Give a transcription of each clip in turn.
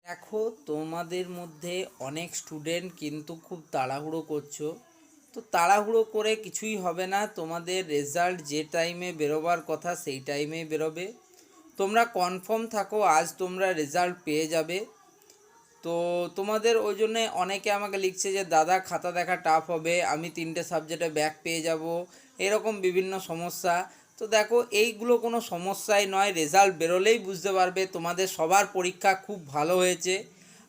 দেখো, তোমাদের মধ্যে অনেক স্টুডেন্ট কিন্তু খুব তাড়াহুড়ো করছো। তো তাড়াহুড়ো করে কিছুই হবে না, তোমাদের রেজাল্ট যে টাইমে বেরোবার কথা সেই টাইমেই বেরোবে। তোমরা কনফার্ম থাকো, আজ তোমরা রেজাল্ট পেয়ে যাবে। তো তোমাদের ওই জন্যে অনেকে আমাকে লিখছে যে দাদা খাতা দেখা টাফ হবে, আমি 3টে সাবজেক্টে ব্যাক পেয়ে যাব, এরকম বিভিন্ন সমস্যা। তো দেখো, এইগুলো কোনো সমস্যাই নয়, রেজাল্ট বেরোলেই বুঝতে পারবে তোমাদের সবার পরীক্ষা খুব ভালো হয়েছে।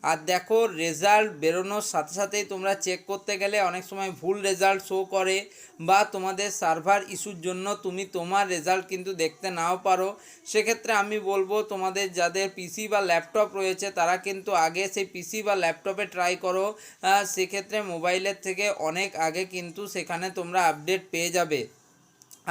আর দেখো, রেজাল্ট বেরোনোর সাথে সাথেই তোমরা চেক করতে গেলে অনেক সময় ভুল রেজাল্ট শো করে, বা তোমাদের সার্ভার ইস্যুর জন্য তুমি তোমার রেজাল্ট কিন্তু দেখতে নাও পারো। সেক্ষেত্রে আমি বলবো, তোমাদের যাদের পিসি বা ল্যাপটপ রয়েছে তারা কিন্তু আগে সেই পিসি বা ল্যাপটপে ট্রাই করো। সেক্ষেত্রে মোবাইলের থেকে অনেক আগে কিন্তু সেখানে তোমরা আপডেট পেয়ে যাবে।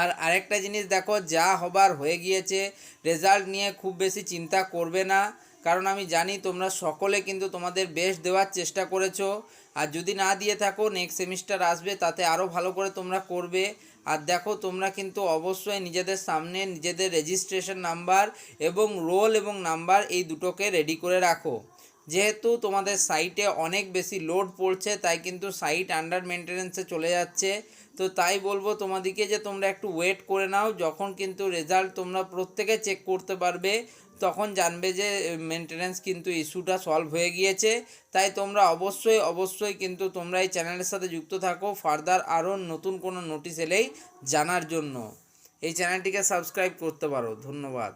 আর আরেকটা জিনিস দেখো, যা হবার হয়ে গিয়েছে, রেজাল্ট নিয়ে খুব বেশি চিন্তা করবে না। কারণ আমি জানি তোমরা সকলে কিন্তু তোমাদের বেস্ট দেওয়ার চেষ্টা করেছো। আর যদি না দিয়ে থাকো, নেক্সট সেমিস্টার আসবে, তাতে আরও ভালো করে তোমরা করবে। আর দেখো, তোমরা কিন্তু অবশ্যই নিজেদের সামনে নিজেদের রেজিস্ট্রেশন নাম্বার এবং রোল এবং নাম্বার এই দুটোকে রেডি করে রাখো। যেহেতু তোমাদের সাইটে অনেক বেশি লোড পড়ছে, তাই কিন্তু সাইট আন্ডার মেনটেন্যান্সে চলে যাচ্ছে। তো তাই বলবো তোমাদেরকে যে তোমরা একটু ওয়েট করে নাও, যখন কিন্তু রেজাল্ট তোমরা প্রত্যেকে চেক করতে পারবে, তখন জানবে যে মেনটেন্যান্স কিন্তু ইস্যুটা সলভ হয়ে গিয়েছে। তাই তোমরা অবশ্যই অবশ্যই কিন্তু তোমরা এই চ্যানেলের সাথে যুক্ত থাকো, ফার্দার আরও নতুন কোনো নোটিশ এলেই জানার জন্য এই চ্যানেলটিকে সাবস্ক্রাইব করতে পারো। ধন্যবাদ।